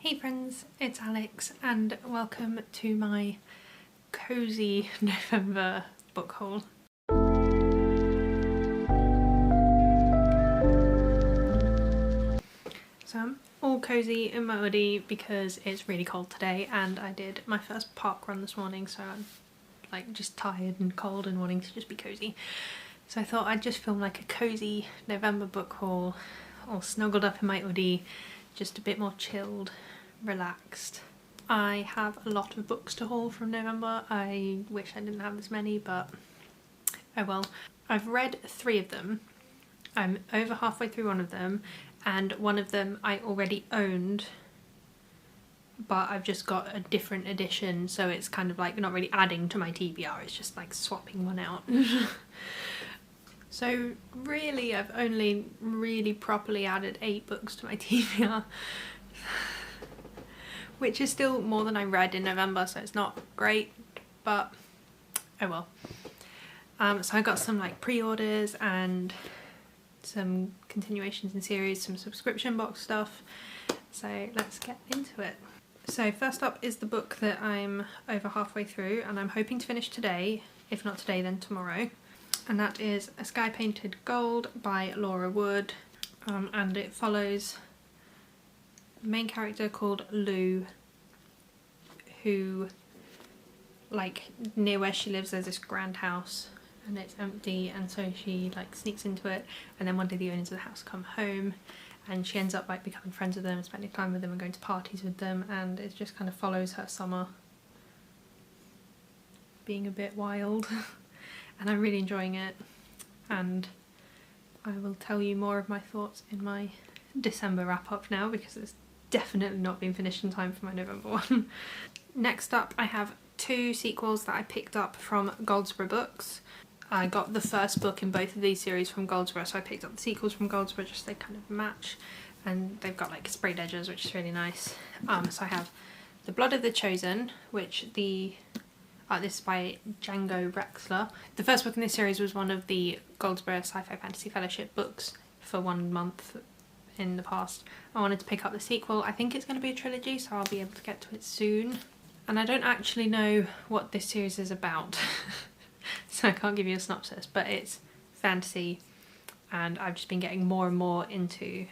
Hey friends, it's Alex and welcome to my cosy November book haul. So I'm all cosy in my hoodie because it's really cold today and I did my first park run this morning, so I'm like just tired and cold and wanting to just be cosy. So I thought I'd just film like a cosy November book haul, all snuggled up in my hoodie, just a bit more chilled, relaxed. I have a lot of books to haul from November. I wish I didn't have this many, but oh well. I've read 3 of them. I'm over halfway through one of them, and one of them I already owned, but I've just got a different edition, so it's kind of like not really adding to my TBR, it's just like swapping one out. So really I've only really properly added 8 books to my TBR, which is still more than I read in November, so it's not great, but oh well. So I got some like pre-orders and some continuations in series, some subscription box stuff, so let's get into it. So first up is the book that I'm over halfway through and I'm hoping to finish today, if not today then tomorrow, and that is A Sky Painted Gold by Laura Wood, and it follows a main character called Lou, who, like, near where she lives there's this grand house and it's empty, and so she like sneaks into it, and then one day the owners of the house come home and she ends up like becoming friends with them and spending time with them and going to parties with them, and it just kind of follows her summer being a bit wild. And I'm really enjoying it, and I will tell you more of my thoughts in my December wrap up now because it's definitely not been finished in time for my November one. Next up I have 2 sequels that I picked up from Goldsboro books. I got the first book in both of these series from Goldsboro, so I picked up the sequels from Goldsboro just so they kind of match, and they've got like sprayed edges, which is really nice. So I have The Blood of the Chosen, which this is by Django Rexler. The first book in this series was one of the Goldsboro Sci-Fi Fantasy Fellowship books for 1 month in the past. I wanted to pick up the sequel. I think it's going to be a trilogy, so I'll be able to get to it soon. And I don't actually know what this series is about, so I can't give you a synopsis, but it's fantasy and I've just been getting more and more into...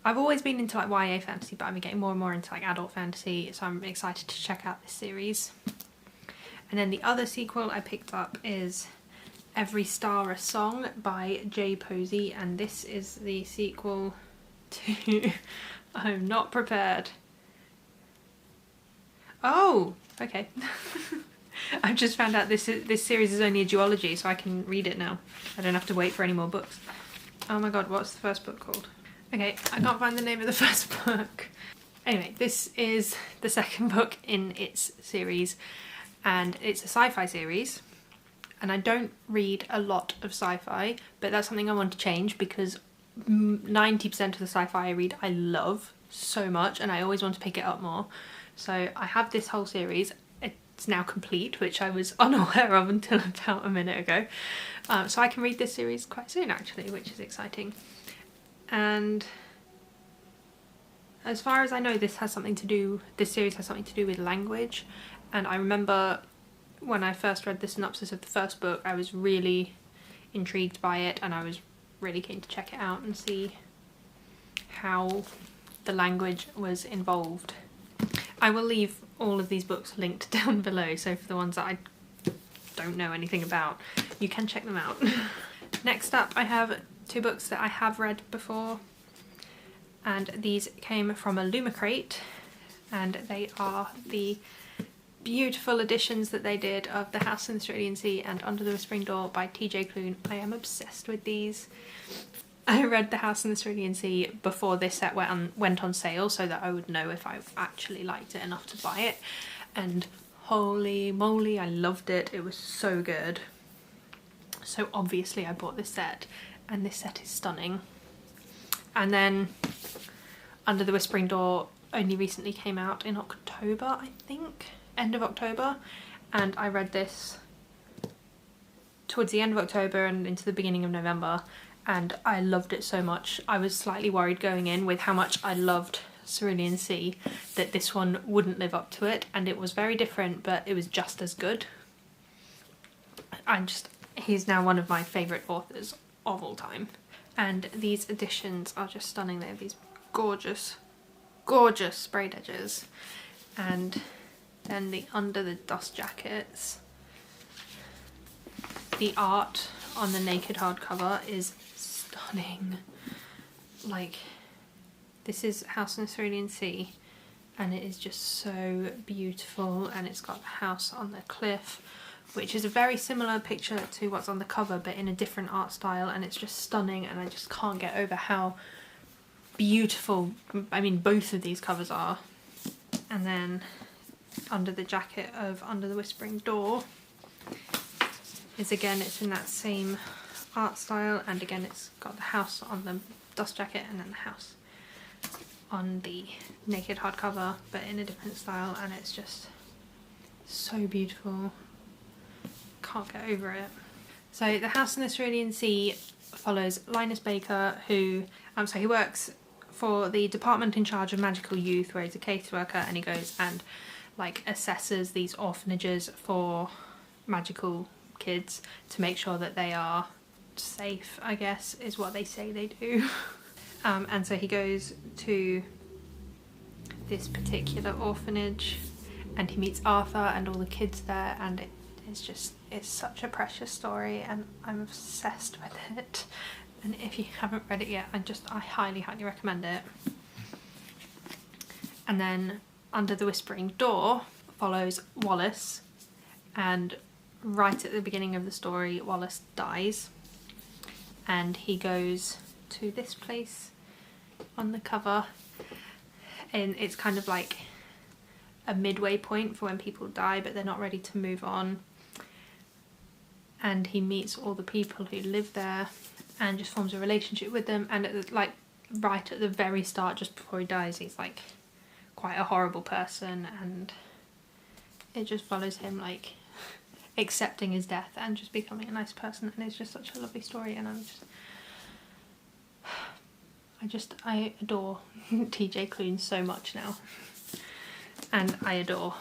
I've always been into like YA fantasy, but I've been getting more and more into like adult fantasy, so I'm excited to check out this series. And then the other sequel I picked up is Every Star a Song by J. Posey, and this is the sequel to I'm Not Prepared. Oh, okay. I've just found out this series is only a duology, so I can read it now. I don't have to wait for any more books. Oh my god, what's the first book called? Okay, I can't find the name of the first book. Anyway, this is the second book in its series, and it's a sci-fi series, and I don't read a lot of sci-fi, but that's something I want to change because 90% of the sci-fi I read I love so much and I always want to pick it up more. So I have this whole series. It's now complete, which I was unaware of until about a minute ago. So I can read this series quite soon actually, which is exciting. And as far as I know, this series has something to do with language. And I remember when I first read the synopsis of the first book, I was really intrigued by it and I was really keen to check it out and see how the language was involved. I will leave all of these books linked down below, so for the ones that I don't know anything about, you can check them out. Next up I have 2 books that I have read before, and these came from Illumicrate, and they are the beautiful editions that they did of The House in the Cerulean Sea and Under the Whispering Door by TJ Klune. I am obsessed with these. I read The House in the Cerulean Sea before this set went on sale so that I would know if I actually liked it enough to buy it, and holy moly, I loved it. It was so good. So obviously I bought this set, and this set is stunning. And then Under the Whispering Door only recently came out in October, I think. End of October, and I read this towards the end of October and into the beginning of November, and I loved it so much. I was slightly worried going in with how much I loved Cerulean Sea that this one wouldn't live up to it, and it was very different, but it was just as good. He's now one of my favourite authors of all time. And these editions are just stunning. They have these gorgeous, gorgeous sprayed edges. And then under the dust jackets, the art on the naked hardcover is stunning. Like, this is House on the Cerulean Sea, and it is just so beautiful, and it's got the house on the cliff, which is a very similar picture to what's on the cover but in a different art style, and it's just stunning, and I just can't get over how beautiful, I mean, both of these covers are. And then under the jacket of Under the Whispering Door is, again, it's in that same art style, and again it's got the house on the dust jacket and then the house on the naked hardcover, but in a different style, and it's just so beautiful. Can't get over it. So the House in the Cerulean Sea follows Linus Baker, who he works for the department in charge of magical youth, where he's a caseworker, and he goes and like assesses these orphanages for magical kids to make sure that they are safe, I guess is what they say they do. And so he goes to this particular orphanage and he meets Arthur and all the kids there, and it's such a precious story, and I'm obsessed with it. And if you haven't read it yet, I highly, highly recommend it. And then Under the Whispering Door follows Wallace, and right at the beginning of the story, Wallace dies, and he goes to this place on the cover, and it's kind of like a midway point for when people die but they're not ready to move on, and he meets all the people who live there and just forms a relationship with them. And right at the very start, just before he dies, he's like quite a horrible person, and it just follows him like accepting his death and just becoming a nice person, and it's just such a lovely story. And I adore TJ Klune so much now, and I adore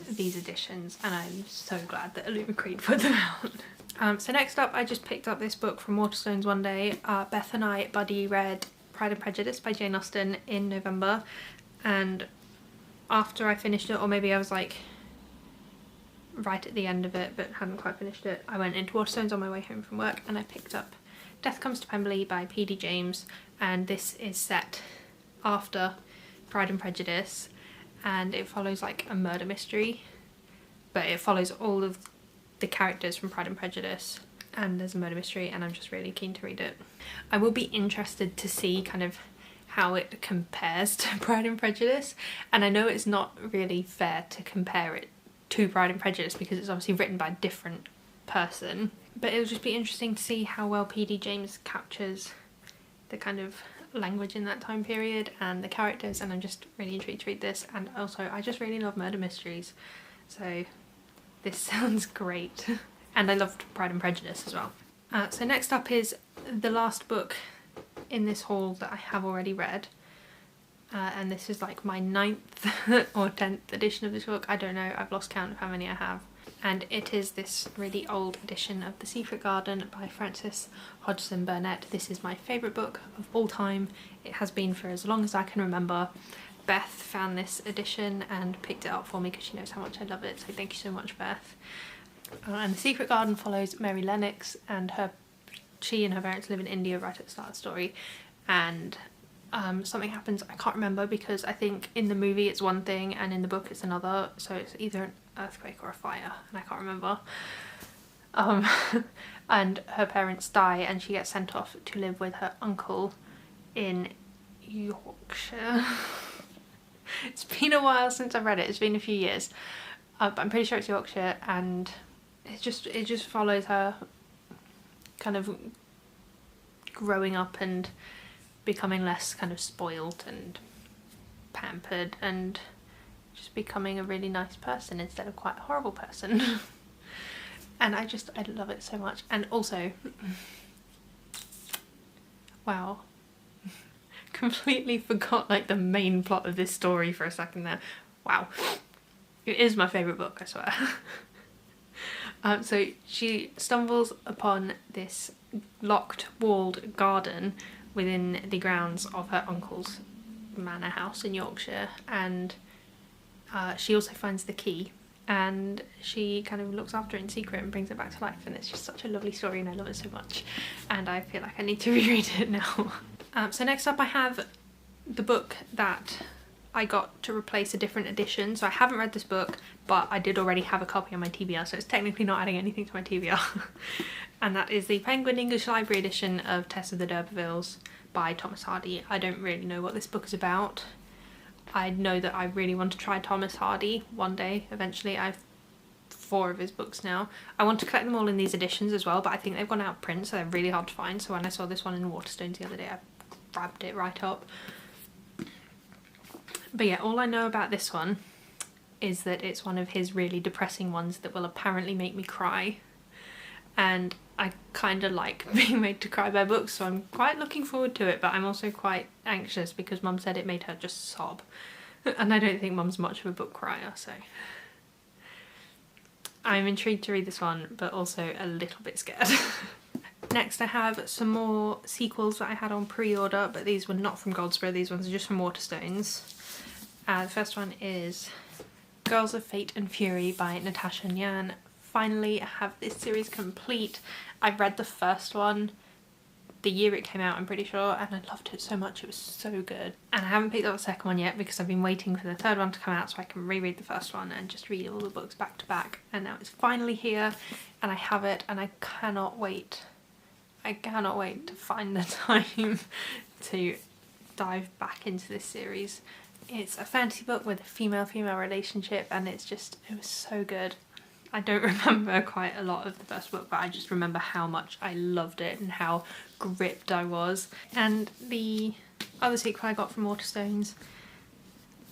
these editions, and I'm so glad that Illumicrate put them out. So next up, I just picked up this book from Waterstones one day. Beth and I buddy read Pride and Prejudice by Jane Austen in November, and after I finished it, or maybe I was like right at the end of it but hadn't quite finished it, I went into Waterstones on my way home from work and I picked up Death Comes to Pemberley by P.D. James, and this is set after Pride and Prejudice, and it follows like a murder mystery, but it follows all of the characters from Pride and Prejudice, and there's a murder mystery, and I'm just really keen to read it. I will be interested to see kind of how it compares to Pride and Prejudice, and I know it's not really fair to compare it to Pride and Prejudice because it's obviously written by a different person, but it'll just be interesting to see how well P.D. James captures the kind of language in that time period and the characters, and I'm just really intrigued to read this. And also I just really love murder mysteries, so this sounds great. And I loved Pride and Prejudice as well. So next up is the last book in this haul that I have already read, and this is like my 9th or 10th edition of this book. I don't know, I've lost count of how many I have. And it is this really old edition of The Secret Garden by Frances Hodgson Burnett. This is my favourite book of all time. It has been for as long as I can remember. Beth found this edition and picked it up for me because she knows how much I love it, so thank you so much, Beth. And The Secret Garden follows Mary Lennox, and she and her parents live in India right at the start of the story, and something happens, I can't remember, because I think in the movie it's one thing and in the book it's another, so it's either an earthquake or a fire, and I can't remember. And her parents die and she gets sent off to live with her uncle in Yorkshire. It's been a while since I've read it, it's been a few years, but I'm pretty sure it's Yorkshire, and it just follows her kind of growing up and becoming less kind of spoiled and pampered and just becoming a really nice person instead of quite a horrible person. And I love it so much. And also, wow, completely forgot like the main plot of this story for a second there. Wow. It is my favourite book, I swear. So she stumbles upon this locked, walled garden within the grounds of her uncle's manor house in Yorkshire, and she also finds the key, and she kind of looks after it in secret and brings it back to life, and it's just such a lovely story and I love it so much, and I feel like I need to reread it now. So next up I have the book that I got to replace a different edition. So I haven't read this book, but I did already have a copy on my TBR, so it's technically not adding anything to my TBR. And that is the Penguin English Library edition of Tess of the Derbyvilles by Thomas Hardy. I don't really know what this book is about. I know that I really want to try Thomas Hardy one day, eventually. I have 4 of his books now. I want to collect them all in these editions as well, but I think they've gone out of print, so they're really hard to find. So when I saw this one in Waterstones the other day, I grabbed it right up. But yeah, all I know about this one is that it's one of his really depressing ones that will apparently make me cry. And I kind of like being made to cry by books, so I'm quite looking forward to it, but I'm also quite anxious because Mum said it made her just sob. And I don't think Mum's much of a book crier, so I'm intrigued to read this one, but also a little bit scared. Next I have some more sequels that I had on pre-order, but these were not from Goldsboro, these ones are just from Waterstones. The first one is Girls of Fate and Fury by Natasha and Nyan. Finally, I have this series complete. I read the first one the year it came out, I'm pretty sure, and I loved it so much. It was so good. And I haven't picked up the second one yet because I've been waiting for the third one to come out so I can reread the first one and just read all the books back to back. And now it's finally here and I have it, and I cannot wait. I cannot wait to find the time to dive back into this series. It's a fantasy book with a female-female relationship, and it was so good. I don't remember quite a lot of the first book, but I just remember how much I loved it and how gripped I was. And the other sequel I got from Waterstones,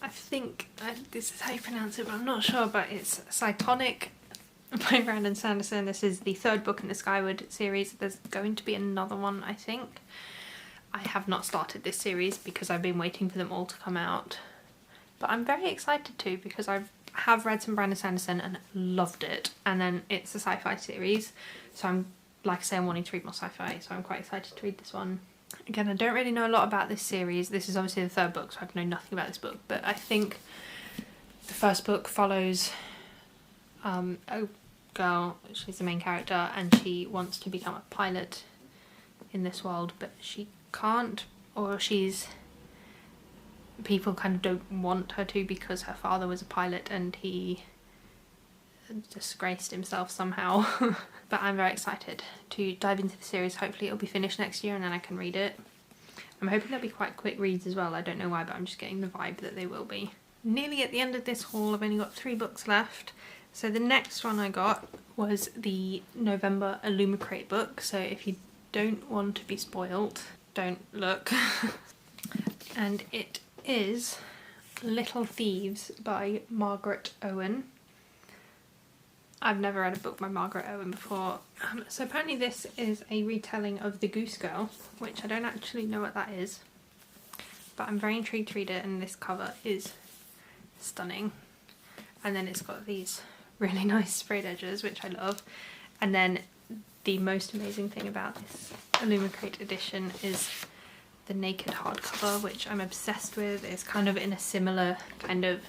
I think this is how you pronounce it, but I'm not sure, but it's Cytonic by Brandon Sanderson. This is the 3rd book in the Skyward series. There's going to be another one, I think. I have not started this series because I've been waiting for them all to come out, but I'm very excited to because I have read some Brandon Sanderson and loved it, and then it's a sci-fi series, so I'm, like I say, I'm wanting to read more sci-fi, so I'm quite excited to read this one. Again, I don't really know a lot about this series. This is obviously the 3rd book, so I know nothing about this book, but I think the first book follows a girl, she's the main character, and she wants to become a pilot in this world, but she can't, or people kind of don't want her to because her father was a pilot and he disgraced himself somehow. But I'm very excited to dive into the series. Hopefully it'll be finished next year and then I can read it. I'm hoping they'll be quite quick reads as well. I don't know why, but I'm just getting the vibe that they will be. Nearly at the end of this haul, I've only got 3 books left. So the next one I got was the November Illumicrate book, so if you don't want to be spoilt, don't look. And it is Little Thieves by Margaret Owen. I've never read a book by Margaret Owen before. So apparently this is a retelling of The Goose Girl, which I don't actually know what that is, but I'm very intrigued to read it, and this cover is stunning. And then it's got these really nice sprayed edges, which I love. And then the most amazing thing about this Illumicrate edition is the naked hardcover, which I'm obsessed with. It's kind of in a similar kind of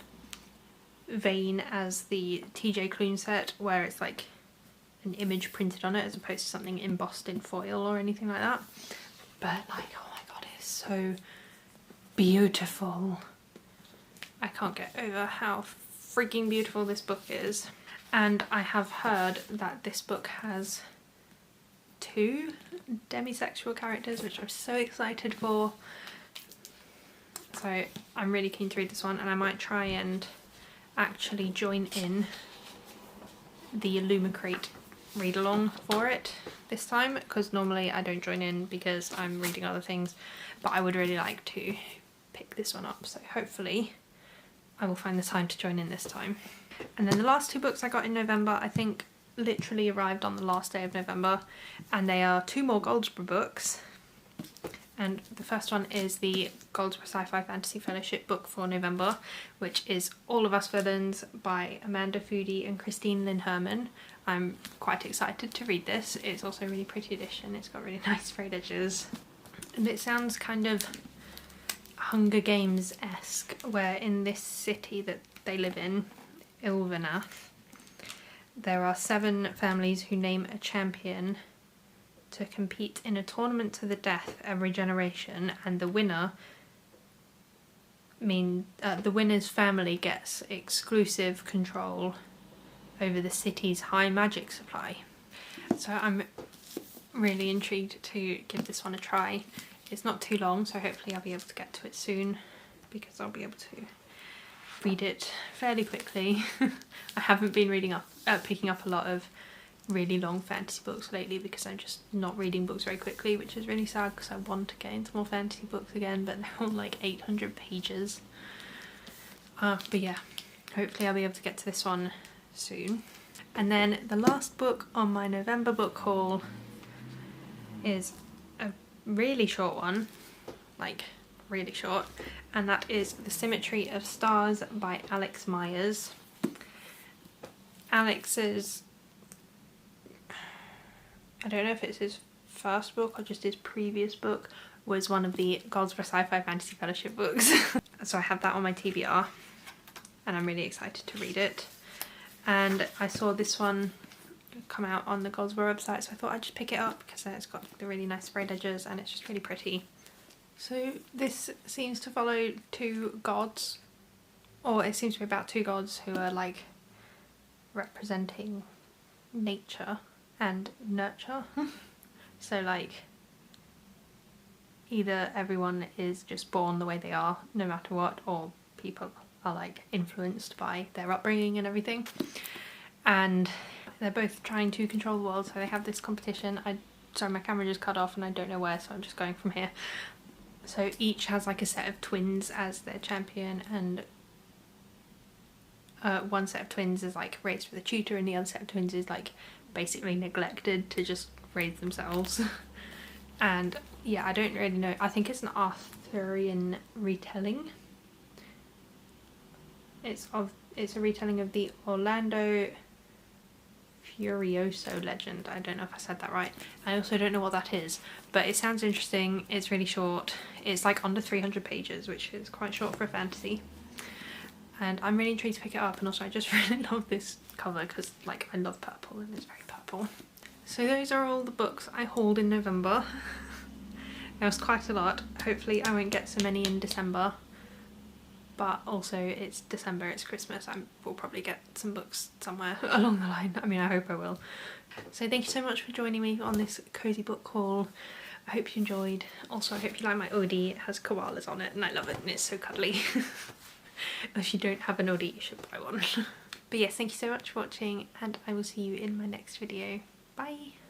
vein as the TJ Klune set, where it's like an image printed on it as opposed to something embossed in foil or anything like that. But like, oh my god, it's so beautiful. I can't get over how freaking beautiful this book is. And I have heard that this book has 2 demisexual characters, which I'm so excited for. So I'm really keen to read this one, and I might try and actually join in the Illumicrate read along for it this time, because normally I don't join in because I'm reading other things, but I would really like to pick this one up, so hopefully I will find the time to join in this time. And then the last 2 books I got in November, I think literally arrived on the last day of November, and they are 2 more Goldsboro books. And the first one is the Goldsboro Sci-Fi Fantasy Fellowship book for November, which is All of Us Villains by Amanda Foody and Christine Lynn Herman. I'm quite excited to read this. It's also a really pretty edition. It's got really nice frayed edges. And it sounds kind of Hunger Games-esque, where in this city that they live in, Ilvanath, there are 7 families who name a champion to compete in a tournament to the death every generation, and the winner the winner's family gets exclusive control over the city's high magic supply. So I'm really intrigued to give this one a try. It's not too long, so hopefully I'll be able to get to it soon, because I'll be able to read it fairly quickly. I haven't been picking up a lot of really long fantasy books lately because I'm just not reading books very quickly, which is really sad because I want to get into more fantasy books again, but they're all like 800 pages. But yeah, hopefully I'll be able to get to this one soon. And then the last book on my November book haul is a really short one, like really short, and that is The Symmetry of Stars by Alex Myers. Alex's, I don't know if it's his first book or just his previous book, was one of the Goldsboro Sci-Fi Fantasy Fellowship books. So I have that on my TBR and I'm really excited to read it. And I saw this one come out on the Goldsboro website, so I thought I'd just pick it up because it's got the really nice frayed edges and it's just really pretty. So this seems to follow 2 gods, or it seems to be about 2 gods who are like representing nature and nurture. So like either everyone is just born the way they are no matter what, or people are like influenced by their upbringing and everything, and they're both trying to control the world. So they have this competition. Sorry, my camera just cut off and I don't know where, so I'm just going from here. So each has like a set of twins as their champion, and one set of twins is like raised with a tutor and the other set of twins is like basically neglected to just raise themselves. And yeah, I don't really know. I think it's an Arthurian retelling. It's a retelling of the Orlando Furioso legend. I don't know if I said that right. I also don't know what that is, but it sounds interesting. It's really short. It's like under 300 pages, which is quite short for a fantasy. And I'm really intrigued to pick it up, and also I just really love this cover because like I love purple and it's very purple. So those are all the books I hauled in November. There was quite a lot. Hopefully I won't get so many in December, but also it's December, it's Christmas. We'll probably get some books somewhere along the line. I mean, I hope I will. So thank you so much for joining me on this cozy book haul. I hope you enjoyed. Also, I hope you like my Oldie. It has koalas on it and I love it and it's so cuddly. If you don't have an Oldie, you should buy one. But yes, thank you so much for watching and I will see you in my next video. Bye!